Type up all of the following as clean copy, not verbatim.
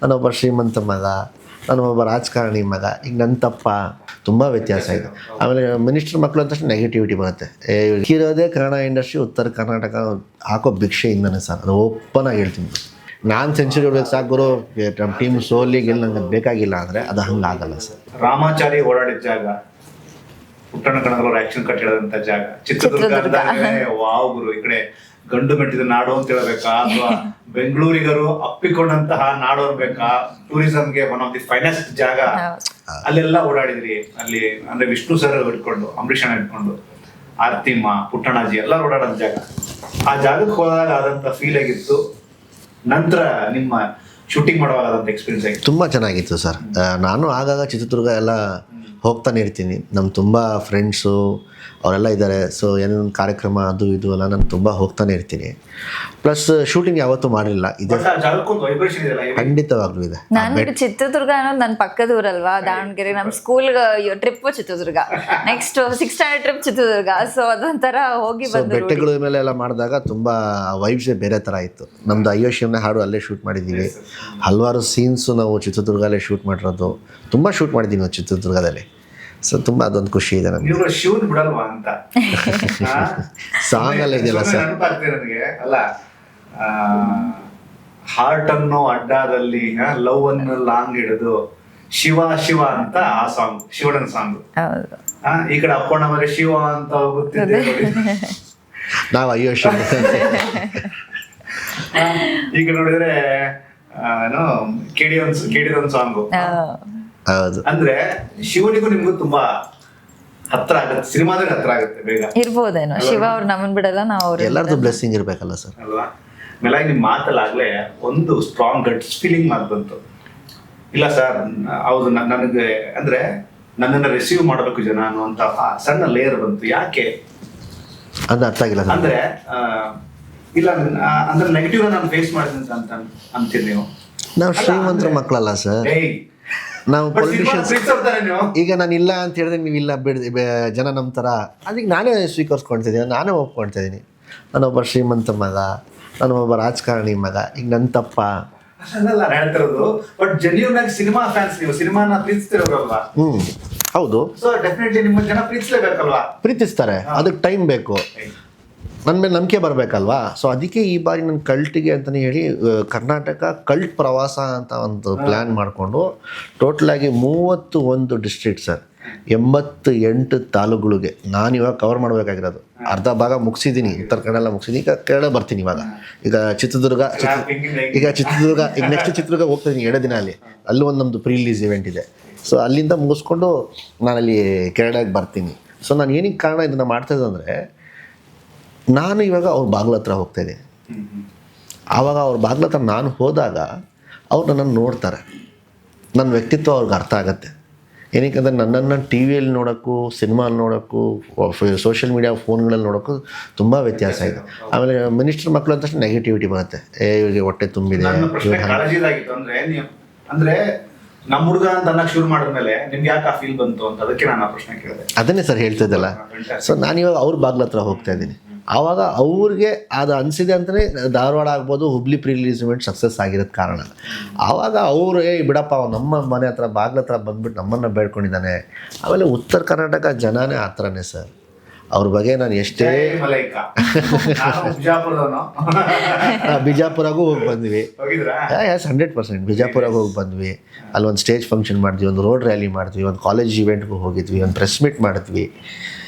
ನಾನೊಬ್ಬ ಶ್ರೀಮಂತ ಮಗ, ನಾನೊಬ್ಬ ರಾಜಕಾರಣಿ ಮಗ, ಈಗ ನನ್ನ ತಪ್ಪ ತುಂಬ ವ್ಯತ್ಯಾಸ ಇದೆ. ಆಮೇಲೆ ಮಿನಿಸ್ಟರ್ ಮಕ್ಕಳು ಅಂತ ತಕ್ಷಣ ನೆಗೆಟಿವಿಟಿ ಬರುತ್ತೆ. ಇರೋದೇ ಕನ್ನಡ ಇಂಡಸ್ಟ್ರಿ ಉತ್ತರ ಕರ್ನಾಟಕ ಹಾಕೋ ಭಿಕ್ಷೆಯಿಂದನೇ ಸರ್, ಅದು ಓಪನ್ ಆಗಿ ಹೇಳ್ತೀನಿ. ನಾನು ಸೆಂಚುರಿ ಹೊಡ್ಬೇಕು ಸಾಕು ಗುರು, ನಮ್ಮ ಟೀಮ್ ಸೋಲಿಗೆ ನಂಗೆ ಬೇಕಾಗಿಲ್ಲ ಅಂದರೆ ಅದು ಹಂಗಾಗಲ್ಲ ಸರ್. ರಾಮಾಚಾರಿ ಓಡಾಡಿದ ಜಾಗ, ಪುಟ್ಟಣ ಕಣಗಲವ್ರ ಆಕ್ಷನ್ ಕಟ್ ಹೇಳಿದಂತ ಜಾಗ ಚಿತ್ರದುರ್ಗ. ವಾವ್ ಗುರು, ಈ ಕಡೆ ಗಂಡು ಮೆಟ್ಟಿದ ನಾಡು ಅಂತ ಹೇಳ್ಬೇಕಾ ಅಥವಾ ಬೆಂಗಳೂರಿಗರು ಅಪ್ಪಿಕೊಂಡಂತಹ ನಾಡು ಅನ್ಬೇಕಾ, ಟೂರಿಸಂಗೆ ಒನ್ ಆಫ್ ದಿ ಫೈನೆಸ್ಟ್ ಜಾಗ. ಅಲ್ಲೆಲ್ಲ ಓಡಾಡಿದ್ರಿ. ಅಲ್ಲಿ ಅಂದ್ರೆ ವಿಷ್ಣು ಸರ್ ಹಿಡ್ಕೊಂಡು, ಅಂಬರೀಷ್ ಅಣ್ಣ ಹಿಡ್ಕೊಂಡು, ಆರ್ತಿಮ್ಮ, ಪುಟ್ಟಣಾಜಿ ಎಲ್ಲ ಓಡಾಡೋದ್ ಜಾಗ. ಆ ಜಾಗಕ್ಕೆ ಹೋದಾಗ ಆದಂತ ಫೀಲ್ ಆಗಿತ್ತು. ನಂತರ ನಿಮ್ಮ ಶೂಟಿಂಗ್ ಮಾಡುವಾಗಂತ ಎಕ್ಸ್ಪೀರಿಯನ್ಸ್ ಆಗಿತ್ತು. ತುಂಬ ಚೆನ್ನಾಗಿತ್ತು ಸರ್. ನಾನು ಆಗಾಗ ಚಿತ್ರದುರ್ಗ ಎಲ್ಲ ಹೋಗ್ತಾನೆ ಇರ್ತೀನಿ. ನಮ್ಮ ತುಂಬ ಫ್ರೆಂಡ್ಸು ಅವರೆಲ್ಲ ಇದ್ದಾರೆ. ಸೊ ಏನೇನೊಂದು ಕಾರ್ಯಕ್ರಮ ಅದು ಇದು ಎಲ್ಲ ನಾನು ತುಂಬ ಹೋಗ್ತಾನೆ ಇರ್ತೀನಿ. ಪ್ಲಸ್ ಶೂಟಿಂಗ್ ಯಾವತ್ತೂ ಮಾಡಿಲ್ಲ. ಇದೆ ಖಂಡಿತವಾಗ್ಲೂ ಇದೆ. ನಾನು ಚಿತ್ರದುರ್ಗ ಅನ್ನೋದು ನನ್ನ ಪಕ್ಕದ ಊರಲ್ವಾ, ದಾವಣಗೆರೆ. ನಮ್ಮ school trip Chitradurga, next 6th standard trip Chitradurga. So ಅದೊಂಥರ ಹೋಗಿ ಬಂದು ಬೆಟ್ಟಗಳ ಮೇಲೆ ಎಲ್ಲ ಮಾಡಿದಾಗ ತುಂಬ ವೈಬ್ಸೇ ಬೇರೆ ಥರ ಇತ್ತು. ನಮ್ಮದು ಅಯ್ಯೋಶಿಯಮ್ನ ಹಾಡು ಅಲ್ಲೇ ಶೂಟ್ ಮಾಡಿದ್ದೀವಿ. ಹಲವಾರು ಸೀನ್ಸು ನಾವು ಚಿತ್ರದುರ್ಗದಲ್ಲೇ ಶೂಟ್ ಮಾಡಿರೋದು, ತುಂಬ ಶೂಟ್ ಮಾಡಿದ್ದೀವಿ ನಾವು ಚಿತ್ರದುರ್ಗದಲ್ಲಿ. ಸೊ ತುಂಬ ಅದೊಂದು ಖುಷಿ ಇದೆ ನಮಗೆ. ಶಿವನ್ ಬಿಡಲ್ವಾ ಅಂತ ಸಾಂಗ್ ಎಲ್ಲ ಇದೆಯಲ್ಲ ಸರ್, ನನಗೆ ಅಲ್ಲ, ಹಾರ್ಟ್ ಅನ್ನೋ ಅಡ್ಡಾದಲ್ಲಿ ಲವ್ ಅನ್ನು ಲಾಂಗ್ ಹಿಡಿದು ಶಿವ ಶಿವ ಅಂತ ಆ ಸಾಂಗ್, ಶಿವಣ್ಣನ ಸಾಂಗ್. ಈ ಕಡೆ ಅಪ್ಪಣ್ಣ ಮಗ ಶಿವ ಅಂತ ಹೋಗುತ್ತಿದ್ದೆ, ನಾವು ಅಯ್ಯೋಶಿ. ಈಗ ನೋಡಿದ್ರೆ ಏನೋ ಕೇಳಿದೊಂದು ಸಾಂಗು. ಹೌದು. ಅಂದ್ರೆ ಶಿವನಿಗೂ ನಿಮ್ಗೂ ತುಂಬಾ ಹತ್ರ ಆಗುತ್ತೆ, ಸಿನಿಮಾದಾಗ ಹತ್ರ ಆಗುತ್ತೆ ಬೇಗ ಇರ್ಬೋದೇನೋ. ಶಿವ ಅವ್ರು ನಮ್ಮನ್ ಬಿಡಲ್ಲ, ನಾವು ಅವ್ರು ಎಲ್ಲರದ್ದು ಬ್ಲೆಸ್ಸಿಂಗ್ ಇರಬೇಕಲ್ಲ ಸರ್ ಅಲ್ವಾ. ಆಮೇಲೆ ನಿಮ್ ಮಾತಲ್ಲಾಗ್ಲೇ ಒಂದು ಸ್ಟ್ರಾಂಗ್ ಗಟ್ಸ್ ಫೀಲಿಂಗ್ ಮಾತು ಬಂತು. ಇಲ್ಲ ಸರ್, ಹೌದು, ನನಗೆ ಅಂದ್ರೆ ನನ್ನನ್ನು ರಿಸೀವ್ ಮಾಡಬೇಕು ಜನ ಅನ್ನುವಂತ ಸಣ್ಣ ಲೇಯರ್ ಬಂತು. ಯಾಕೆ ಅದು ಅರ್ಥ ಆಗಿಲ್ಲ ಅಂದ್ರೆ ಇಲ್ಲ ಅಂದ್ರೆ ನೆಗೆಟಿವ್ ನಾನು ಫೇಸ್ ಮಾಡಿದೆ ಅಂತ ಅಂತೀರಿ ನೀವು. ನಾವು ಶ್ರೀಮಂತರ ಮಕ್ಕಳಲ್ಲ ಸರ್, ನಾವು ಪೊಲಿಟಿಷಿಯನ್ಸ್. ಈಗ ನಾನು ಇಲ್ಲ ಅಂತ ಹೇಳಿದ್ರೆ ನೀವು ಇಲ್ಲ ಜನ ನಮ್ಮ ಥರ, ಅದಕ್ಕೆ ನಾನೇ ಸ್ವೀಕರಿಸ್ಕೊಳ್ತಿದ್ದೀನಿ, ನಾನೇ ಒಪ್ಕೊಳ್ತಾ ಇದ್ದೀನಿ. ನಾನೊಬ್ಬ ಶ್ರೀಮಂತ ಮಗ, ನಾನೊಬ್ಬ ರಾಜಕಾರಣಿ ಮಗ, ಈಗ ನನ್ನ ತಪ್ಪ ಹೇಳ್ತಿರೋದು. ಬಟ್ ಜೆನ್ಯೂನ್ ಆಗಿ ಸಿನಿಮಾ ಫ್ಯಾನ್ಸ್, ನೀವು ಸಿನಿಮಾನ ಪ್ರೀತಿಸ್ತಿರೋರಲ್ವಾ? ಹೌದು. ಸೊ ಡೆಫಿನೆಟ್ಲಿ ನಿಮ್ಮ ಜನ ಪ್ರೀತಿಸಲೇಬೇಕಲ್ವಾ? ಪ್ರೀತಿಸ್ತಾರೆ, ಅದಕ್ಕೆ ಟೈಮ್ ಬೇಕು, ನನ್ನ ಮೇಲೆ ನಂಬಿಕೆ ಬರಬೇಕಲ್ವಾ. ಸೊ ಅದಕ್ಕೆ ಈ ಬಾರಿ ನನ್ನ ಕಲ್ಟಿಗೆ ಅಂತಲೇ ಹೇಳಿ ಕರ್ನಾಟಕ ಕಲ್ಟ್ ಪ್ರವಾಸ ಅಂತ ಒಂದು ಪ್ಲ್ಯಾನ್ ಮಾಡಿಕೊಂಡು ಟೋಟಲಾಗಿ 31 ಡಿಸ್ಟ್ರಿಕ್ಟ್ ಸರ್, 88 ತಾಲೂಕುಗಳಿಗೆ ನಾನು ಇವಾಗ ಕವರ್ ಮಾಡಬೇಕಾಗಿರೋದು. ಅರ್ಧ ಭಾಗ ಮುಗಿಸಿದ್ದೀನಿ, ಉತ್ತರ ಕನ್ನಡ ಎಲ್ಲ ಮುಗಿಸಿದ್ದೀನಿ. ಈಗ ಕೇರಳ ಬರ್ತೀನಿ ಇವಾಗ. ಈಗ ಚಿತ್ರದುರ್ಗ ಈಗ ನೆಕ್ಸ್ಟ್ ಚಿತ್ರದುರ್ಗ ಹೋಗ್ತಾಯಿದ್ದೀನಿ 2 ದಿನ. ಅಲ್ಲಿ ಒಂದು ನಮ್ಮದು ಪ್ರೀ ರಿಲೀಸ್ ಇವೆಂಟ್ ಇದೆ. ಸೊ ಅಲ್ಲಿಂದ ಮುಗಿಸ್ಕೊಂಡು ನಾನಲ್ಲಿ ಕೇರಳಕ್ಕೆ ಬರ್ತೀನಿ. ಸೊ ನಾನು ಏನಕ್ಕೆ ಕಾರಣ ಇದನ್ನು ಮಾಡ್ತಾಯಿದ್ದೆ ಅಂದರೆ, ನಾನು ಇವಾಗ ಅವ್ರ ಬಾಗ್ಲ ಹತ್ರ ಹೋಗ್ತಾಯಿದ್ದೀನಿ. ಆವಾಗ ಅವ್ರ ಬಾಗ್ಲ ಹತ್ರ ನಾನು ಹೋದಾಗ ಅವ್ರು ನನ್ನನ್ನು ನೋಡ್ತಾರೆ, ನನ್ನ ವ್ಯಕ್ತಿತ್ವ ಅವ್ರಿಗೆ ಅರ್ಥ ಆಗುತ್ತೆ. ಏನಕ್ಕೆ ನನ್ನನ್ನು ಟಿ ವಿಯಲ್ಲಿ ನೋಡೋಕ್ಕೂ, ಸಿನಿಮಾಲ್ಲಿ ನೋಡೋಕ್ಕೂ, ಸೋಷಿಯಲ್ ಮೀಡಿಯಾ ಫೋನ್ಗಳಲ್ಲಿ ನೋಡೋಕ್ಕೂ ತುಂಬ ವ್ಯತ್ಯಾಸ ಇದೆ. ಆಮೇಲೆ ಮಿನಿಸ್ಟರ್ ಮಕ್ಕಳು ಅಂತ ತಕ್ಷಣ ನೆಗೆಟಿವಿಟಿ ಬರುತ್ತೆ. ಇವರಿಗೆ ಹೊಟ್ಟೆ ತುಂಬಿದೆ. ಅಂದ್ರೆ ನಮ್ಮ ಹುಡುಗ ಅಂತ ಅನ್ನಕ್ಕೆ ಶುರು ಮಾಡಿದ್ಮೇಲೆ ನಿಮ್ಗೆ ಯಾಕೆ ಆ ಫೀಲ್ ಬಂತು ಅಂತ, ಅದಕ್ಕೆ ನಾನು ಆ ಪ್ರಶ್ನೆ ಕೇಳಿದೆ. ಅದನ್ನೇ ಸರ್ ಹೇಳ್ತಿದ್ದಲ್ಲ. ಸೊ ನಾನಿವಾಗ ಅವ್ರ ಬಾಗ್ಲ ಹತ್ರ ಹೋಗ್ತಾ ಇದ್ದೀನಿ. ಆವಾಗ ಅವ್ರಿಗೆ ಅದು ಅನಿಸಿದೆ ಅಂತಲೇ ಧಾರವಾಡ ಆಗ್ಬೋದು, Hubli pre release event success ಆಗಿರೋದು ಕಾರಣ. ಆವಾಗ ಅವರು ಬಿಡಪ್ಪ ನಮ್ಮ ಮನೆ ಹತ್ರ ಬಾಗ್ಲ ಹತ್ರ ಬಂದ್ಬಿಟ್ಟು ನಮ್ಮನ್ನು ಬೇಡ್ಕೊಂಡಿದ್ದಾನೆ. ಆಮೇಲೆ ಉತ್ತರ ಕರ್ನಾಟಕ ಜನನೇ ಆ ಥರನೇ ಸರ್. ಅವ್ರ ಬಗ್ಗೆ ನಾನು ಎಷ್ಟೇ ಬಿಜಾಪುರಾಗೂ ಹೋಗಿ ಬಂದ್ವಿ. 100% ಬಿಜಾಪುರಾಗ ಹೋಗಿ ಬಂದ್ವಿ. ಅಲ್ಲಿ ಒಂದು ಸ್ಟೇಜ್ ಫಂಕ್ಷನ್ ಮಾಡಿದ್ವಿ, ಒಂದು ರೋಡ್ ರ್ಯಾಲಿ ಮಾಡಿದ್ವಿ, ಒಂದು ಕಾಲೇಜ್ ಇವೆಂಟ್ಗೂ ಹೋಗಿದ್ವಿ, ಒಂದು ಪ್ರೆಸ್ ಮೀಟ್ ಮಾಡಿದ್ವಿ.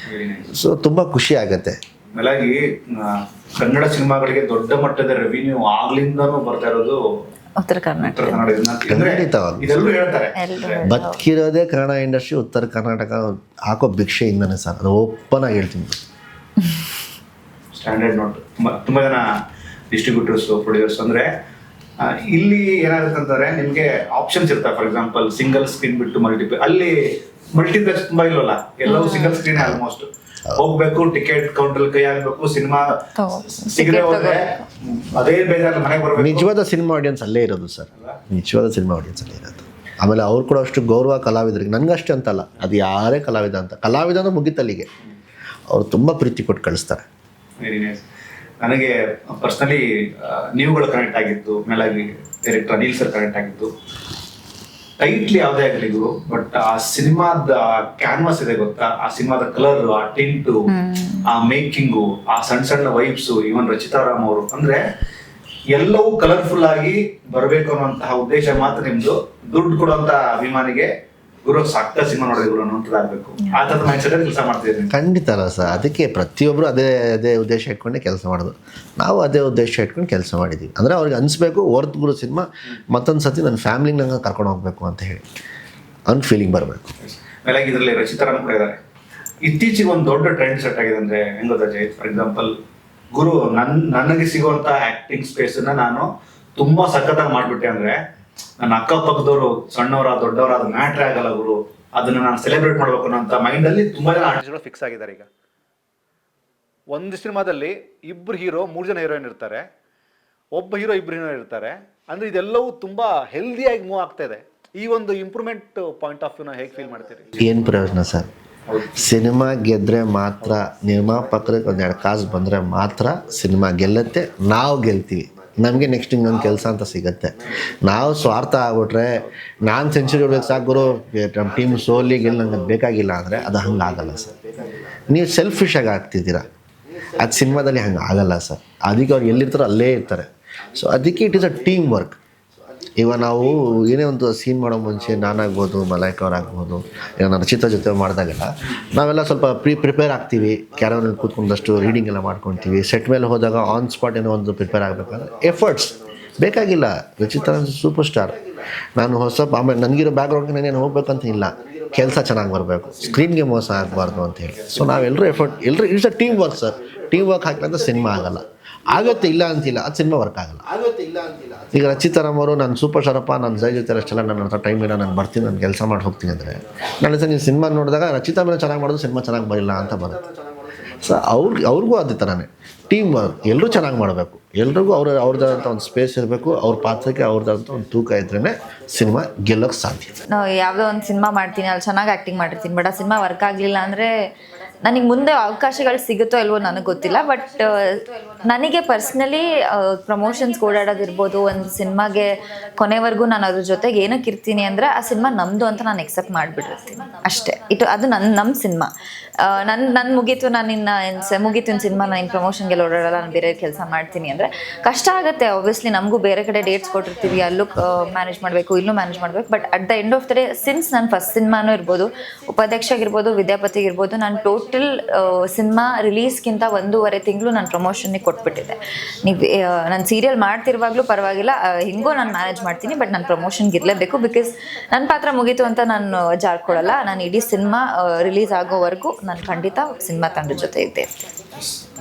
ಸೊ ತುಂಬ ಖುಷಿ ಆಗುತ್ತೆ. ಮೇಲಾಗಿ ಕನ್ನಡ ಸಿನಿಮಾಗಳಿಗೆ ದೊಡ್ಡ ಮಟ್ಟದ ರೆವಿನ್ಯೂ ಆಗ್ಲಿಂದನೂ ಬರ್ತಾ ಇರೋದು ಉತ್ತರ ಕರ್ನಾಟಕ. ಇದೆಲ್ಲರೂ ಹೇಳ್ತಾರೆ, ಬದುಕಿರೋದೇ ಕನ್ನಡ ಇಂಡಸ್ಟ್ರಿ ಉತ್ತರ ಕರ್ನಾಟಕ ಹಾಕೋ ಭಿಕ್ಷೆಯಿಂದನೇ ಸರ್, ಅದು ಓಪನ್ ಆಗಿ ಹೇಳ್ತೀನಿ. Standard note. ತುಂಬಾ ಜನ ಡಿಸ್ಟ್ರಿಬ್ಯೂಟರ್ಸ್, ಪ್ರೊಡ್ಯೂಸರ್ಸ್ ಅಂದ್ರೆ ಇಲ್ಲಿ ಏನಾಗುತ್ತೆ ಅಂತಂದ್ರೆ ನಿಮ್ಗೆ ಆಪ್ಷನ್ಸ್ ಇರ್ತಾರೆ. ಫಾರ್ ಎಕ್ಸಾಂಪಲ್ ಸಿಂಗಲ್ ಸ್ಕ್ರೀನ್ ಬಿಟ್ಟು ಮಲ್ಟಿಪ್ಲೆಕ್ಸ್, ಅಲ್ಲಿ ಮಲ್ಟಿಪ್ಲೆಕ್ಸ್ ತುಂಬಾ ಇಲ್ವಲ್ಲ, ಎಲ್ಲವೂ ಸಿಂಗಲ್ ಸ್ಕ್ರೀನ್. ಆಲ್ಮೋಸ್ಟ್ ಹೋಗ್ಬೇಕು, ಟಿಕೆಟ್ ಕೌಂಟರ್ ಕೈ ಹಾಕ್ಬೇಕು, ಸಿನಿಮಾ ಸಿಗದೆ ಹೋದ್ರೆ ಅದೇ ಬೇಜಾರು ಮನೆಗೆ ಬರ್ಬೇಕು. ನಿಜವಾದ ಸಿನಿಮಾ ಆಡಿಯನ್ಸ್ ಅಲ್ಲೇ ಇರೋದು ಸರ್, ನಿಜವಾದ ಸಿನಿಮಾ ಆಡಿಯನ್ಸ್ ಅಲ್ಲೇ ಇರೋದು. ಆಮೇಲೆ ಅವ್ರು ಕೂಡ ಅಷ್ಟು ಗೌರವ ಕಲಾವಿದರಿಗೆ, ನನಗಷ್ಟೇ ಅಂತಲ್ಲ, ಅದು ಯಾರೇ ಕಲಾವಿದ ಅಂತ, ಕಲಾವಿದನೂ ಮುಗಿತಲ್ಲಿಗೆ ಅವ್ರು ತುಂಬ ಪ್ರೀತಿ ಕೊಟ್ಟು ಕಳಿಸ್ತಾರೆ. Very nice. ನನಗೆ ಪರ್ಸನಲಿ ನೀವುಗಳು ಕನೆಕ್ಟ್ ಆಗಿತ್ತು. ಮೇಲಾಗಿ ಡೈರೆಕ್ಟರ್ ಅನಿಲ್ ಸರ್ ಕನೆಕ್ಟ್ ಆಗಿದ್ದು. ಟೈಟ್ಲಿ ಯಾವುದೇ ಆಗಲಿ ಗುರು, ಬಟ್ ಆ ಸಿನಿಮಾದ ಕ್ಯಾನ್ವಾಸ್ ಇದೆ ಗೊತ್ತಾ, ಆ ಸಿನಿಮಾದ ಕಲರ್, ಆ ಟಿಂಟು, ಆ ಮೇಕಿಂಗು, ಆ ಸಣ್ಣ ಸಣ್ಣ ವೈಬ್ಸ್, ಇವನ್ ರಚಿತಾರಾಮ್ ಅವರು, ಅಂದ್ರೆ ಎಲ್ಲವೂ ಕಲರ್ಫುಲ್ ಆಗಿ ಬರಬೇಕು ಅನ್ನುವಂತಹ ಉದ್ದೇಶ ಮಾತ್ರ ನಿಮ್ದು. ದುಡ್ಡು ಕೊಡುವಂತ ಅಭಿಮಾನಿಗೆ ಗುರು ಸಾಕ ಸಿನಿಮಾ ನೋಡಿದೆ ಗುರು ಅನ್ನೋಂಥದ್ದಾಗಬೇಕು, ಆ ಥರದ ಮೈಂಡ್ ಸೆಟ್ ಕೆಲಸ ಮಾಡ್ತಿದ್ದೀನಿ. ಖಂಡಿತ ಅಲ್ಲ ಸರ್, ಅದಕ್ಕೆ ಪ್ರತಿಯೊಬ್ಬರು ಅದೇ ಉದ್ದೇಶ ಇಟ್ಕೊಂಡೆ ಕೆಲಸ ಮಾಡೋದು. ನಾವು ಅದೇ ಉದ್ದೇಶ ಇಟ್ಕೊಂಡು ಕೆಲಸ ಮಾಡಿದ್ದೀವಿ. ಅಂದರೆ ಅವ್ರಿಗೆ ಅನಿಸ್ಬೇಕು ವರ್ತ್ ಗುರು ಸಿನಿಮಾ ಮತ್ತೊಂದು ಸತಿ ನನ್ನ ಫ್ಯಾಮಿಲಿಗೆ ನಂಗೆ ಕರ್ಕೊಂಡು ಹೋಗ್ಬೇಕು ಅಂತ ಹೇಳಿ ಅವ್ನ ಫೀಲಿಂಗ್ ಬರಬೇಕು. ಆಮೇಲೆ ಇದರಲ್ಲಿ ರಚಿತಾರಾಮ್ ಕೂಡ ಇದ್ದಾರೆ. ಇತ್ತೀಚೆಗೆ ಒಂದು ದೊಡ್ಡ ಟ್ರೆಂಡ್ ಸೆಟ್ ಆಗಿದೆ ಅಂದ್ರೆ ಹೆಂಗ್ ಗೊತ್ತಾ ಜೈ, ಫಾರ್ ಎಕ್ಸಾಂಪಲ್ ಗುರು ನನಗೆ ಸಿಗುವಂತ ಆಕ್ಟಿಂಗ್ ಸ್ಪೇಸ್ ನ ನಾನು ತುಂಬಾ ಸಖತ್ತಾಗಿ ಮಾಡ್ಬಿಟ್ಟೆ ಅಂದ್ರೆ ನನ್ನ ಅಕ್ಕಪಕ್ಕದವರು ಸಣ್ಣವರ ದೊಡ್ಡವರ ಅದು ಮ್ಯಾಟ್ರೇ ಆಗಲ್ಲ ಗುರು, ಅದನ್ನ ನಾನು ಸೆಲೆಬ್ರೇಟ್ ಮಾಡ್ಬೇಕು ಅನ್ನೋ ಮೈಂಡ್ ಅಲ್ಲಿ ತುಂಬಾ ಜನ ಆರ್ಟಿಸ್ಟ್ಗಳು ಫಿಕ್ಸ್ ಆಗಿದ್ದಾರೆ. ಈಗ ಒಂದು ಸಿನಿಮಾದಲ್ಲಿ ಇಬ್ರು ಹೀರೋ 3 ಜನ ಹೀರೋಯಿನ್ ಇರ್ತಾರೆ, ಒಬ್ಬ ಹೀರೋ 2 ಹೀರೋಯಿನ್ ಇರ್ತಾರೆ. ಅಂದ್ರೆ ಇದೆಲ್ಲವೂ ತುಂಬಾ ಹೆಲ್ದಿಯಾಗಿ ಮೂವ್ ಆಗ್ತಾ ಇದೆ. ಈ ಒಂದು ಇಂಪ್ರೂವ್ಮೆಂಟ್ ಪಾಯಿಂಟ್ ಆಫ್ ವ್ಯೂನ ಹೇಗೆ ಫೀಲ್ ಮಾಡ್ತೀರಿ? ಏನು ಪ್ರಯೋಜನ ಸರ್? ಸಿನಿಮಾ ಗೆದ್ದರೆ ಮಾತ್ರ, ನಿರ್ಮಾಪಕರಿಗೆ 1-2 ಕಾಸು ಬಂದರೆ ಮಾತ್ರ ಸಿನಿಮಾ ಗೆಲ್ಲುತ್ತೆ, ನಾವು ಗೆಲ್ತೀವಿ, ನಮಗೆ ನೆಕ್ಸ್ಟ್ ಇನ್ನೊಂದು ಕೆಲಸ ಅಂತ ಸಿಗುತ್ತೆ. ನಾವು ಸ್ವಾರ್ಥ ಆಗ್ಬಿಟ್ರೆ ನಾನು ಸೆಂಚುರಿ ಹೊಡ್ಬೇಕು ಸಾಕು ಗುರು, ನಮ್ಮ ಟೀಮ್ ಸೋಲಿ ಗೆಲ್ಲ ನಂಗೆ ಬೇಕಾಗಿಲ್ಲ ಅಂದರೆ ಅದು ಹಂಗೆ ಆಗಲ್ಲ ಸರ್. ನೀವು ಸೆಲ್ಫಿಶಾಗಿ ಆಗ್ತಿದ್ದೀರಾ, ಅದು ಸಿನಿಮಾದಲ್ಲಿ ಹಂಗೆ ಆಗಲ್ಲ ಸರ್. ಅದಕ್ಕೆ ಅವ್ರು ಎಲ್ಲಿರ್ತಾರೋ ಅಲ್ಲೇ ಇರ್ತಾರೆ. ಸೊ ಅದಕ್ಕೆ it is a team work. ಇವಾಗ ನಾವು ಏನೇ ಒಂದು ಸೀನ್ ಮಾಡೋ ಮುಂಚೆ ನಾನಾಗ್ಬೋದು, ಮಲೈಕ್ ಅವ್ರಾಗ್ಬೋದು, ಈಗ ನಾನು ರಚಿತಾ ಜೊತೆ ಮಾಡಿದಾಗೆಲ್ಲ ನಾವೆಲ್ಲ ಸ್ವಲ್ಪ ಪ್ರಿಪೇರ್ ಆಗ್ತೀವಿ. ಕ್ಯಾರವನಲ್ಲಿ ಕೂತ್ಕೊಂಡಷ್ಟು ರೀಡಿಂಗ್ ಎಲ್ಲ ಮಾಡ್ಕೊತೀವಿ. ಸೆಟ್ ಮೇಲೆ ಹೋದಾಗ ಆನ್ ಸ್ಪಾಟ್ ಏನೋ ಒಂದು ಪ್ರಿಪೇರ್ ಆಗಬೇಕಂದ್ರೆ ಎಫರ್ಟ್ಸ್ ಬೇಕಾಗಿಲ್ಲ. ರಚಿತಾ ಸೂಪರ್ ಸ್ಟಾರ್, ನಾನು ಆಮೇಲೆ ನನಗಿರೋ ಬ್ಯಾಕ್ಗ್ರೌಂಡ್ಗೆ ನಾನೇನು ಹೋಗ್ಬೇಕಂತ ಇಲ್ಲ, ಕೆಲಸ ಚೆನ್ನಾಗಿ ಬರಬೇಕು, ಸ್ಕ್ರೀನ್ಗೆ ಮೋಸ ಆಗಬಾರ್ದು ಅಂತ ಹೇಳಿ. ಸೊ ನಾವೆಲ್ಲರೂ ಎಲ್ಲರೂ it's a team work sir. Team work ಹಾಕಿದ್ರೆ ಸಿನಿಮಾ ಆಗಲ್ಲ. ಆಗುತ್ತೆ, ಇಲ್ಲ ಅಂತಿಲ್ಲ, ಅದು ಸಿನಿಮಾ ವರ್ಕ್ ಆಗಲ್ಲ. ಈಗ ರಚಿತಾರಾಮ್ ಅವರು ನಾನು ಸೂಪರ್ ಸ್ಟಾರಪ್ಪ, ನಾನು ಜೈ ಜೊತೆ ಅಷ್ಟೆಲ್ಲ ನನ್ನ ಹತ್ರ ಟೈಮ್ ಇಲ್ಲ, ನಾನು ಬರ್ತೀನಿ, ನಾನು ಕೆಲಸ ಮಾಡಿ ಹೋಗ್ತೀನಿ ಅಂದರೆ ನಾಳೆ ಸಹ ನೀವು ಸಿನಿಮಾ ನೋಡಿದಾಗ ರಚಿತಾ ಮೇಲೆ ಚೆನ್ನಾಗಿ ಮಾಡೋದು ಸಿನಿಮಾ ಚೆನ್ನಾಗಿ ಬರಲ್ಲ ಅಂತ ಬರುತ್ತೆ. ಸೊ ಅವ್ರಿಗೂ ಅದೇ ಥರನೇ ಟೀಮ್ ವರ್ಕ್. ಎಲ್ಲರೂ ಚೆನ್ನಾಗಿ ಮಾಡಬೇಕು, ಎಲ್ರಿಗೂ ಅವ್ರದ್ದಾದಂಥ ಒಂದು ಸ್ಪೇಸ್ ಇರಬೇಕು, ಅವ್ರ ಪಾತ್ರಕ್ಕೆ ಅವ್ರದ್ದಾದಂಥ ಒಂದು ತೂಕ ಇದ್ರೇ ಸಿನಿಮಾ ಗೆಲ್ಲೋಕ್ಕೆ ಸಾಧ್ಯ. ನಾವು ಯಾವುದೋ ಒಂದು ಸಿನಿಮಾ ಮಾಡ್ತೀನಿ, ಅಲ್ಲಿ ಚೆನ್ನಾಗಿ ಆ್ಯಕ್ಟಿಂಗ್ ಮಾಡಿರ್ತೀನಿ, ಬಟ್ ಆ ಸಿನಿಮಾ ವರ್ಕ್ ಆಗಲಿಲ್ಲ ಅಂದರೆ ನನಗೆ ಮುಂದೆ ಅವಕಾಶಗಳು ಸಿಗುತ್ತೋ ಇಲ್ವೋ ನನಗೆ ಗೊತ್ತಿಲ್ಲ. ಬಟ್ ನನಗೆ ಪರ್ಸ್ನಲಿ ಪ್ರಮೋಷನ್ಸ್ ಓಡಾಡೋದಿರ್ಬೋದು, ಒಂದು ಸಿನಿಮಾಗೆ ಕೊನೆವರೆಗೂ ನಾನು ಅದ್ರ ಜೊತೆಗೆ ಏನಕ್ಕೆ ಇರ್ತೀನಿ ಅಂದರೆ ಆ ಸಿನಿಮಾ ನಮ್ಮದು ಅಂತ ನಾನು ಎಕ್ಸೆಪ್ಟ್ ಮಾಡಿಬಿಟ್ಟಿರ್ತೀನಿ ಅಷ್ಟೇ. ಅದು ನಮ್ಮ ಸಿನಿಮಾ, ನನ್ನ ಮುಗೀತು, ಮುಗೀತು ಸಿನಿಮಾ, ನಾನು ಪ್ರಮೋಷನ್ಗೆಲ್ಲ ಓಡಾಡಲ್ಲ, ನಾನು ಬೇರೆ ಕೆಲಸ ಮಾಡ್ತೀನಿ ಅಂದರೆ ಕಷ್ಟ ಆಗುತ್ತೆ. ಆಬ್ವಿಯಸ್ಲಿ ನಮಗೂ ಬೇರೆ ಕಡೆ ಡೇಟ್ಸ್ ಕೊಟ್ಟಿರ್ತೀವಿ, ಅಲ್ಲೂ ಮ್ಯಾನೇಜ್ ಮಾಡಬೇಕು, ಇಲ್ಲೂ ಮ್ಯಾನೇಜ್ ಮಾಡಬೇಕು. But at the end of the day, since ನನ್ನ ಫಸ್ಟ್ ಸಿನಿಮಾನೂ ಇರ್ಬೋದು, ಉಪಾಧ್ಯಕ್ಷ ಆಗಿರ್ಬೋದು, ವಿದ್ಯಾಪತಿಗಿರ್ಬೋದು, ನಾನು ಟೋಟಲ್ ಸಿನಿಮಾ ರಿಲೀಸ್ಗಿಂತ 1.5 ತಿಂಗಳು ನಾನು ಪ್ರಮೋಷನ್ಗೆ ಕೊಟ್ಬಿಟ್ಟಿದ್ದೆ. ನೀವು ನಾನು ಸೀರಿಯಲ್ ಮಾಡ್ತಿರುವಾಗಲೂ ಪರವಾಗಿಲ್ಲ, ಹಿಂಗೋ ನಾನು ಮ್ಯಾನೇಜ್ ಮಾಡ್ತೀನಿ, ಬಟ್ ನಾನು ಪ್ರಮೋಷನ್ಗೆ ಇರಲೇಬೇಕು. ಬಿಕಾಸ್ ನನ್ನ ಪಾತ್ರ ಮುಗೀತು ಅಂತ ನಾನು ಜಾರ್ಕೊಳ್ಳಲ್ಲ. ನಾನು ಇಡೀ ಸಿನಿಮಾ ರಿಲೀಸ್ ಆಗೋವರೆಗೂ ನಾನು ಖಂಡಿತ ಸಿನಿಮಾ ತಂಡದ ಜೊತೆ ಇದ್ದೆ.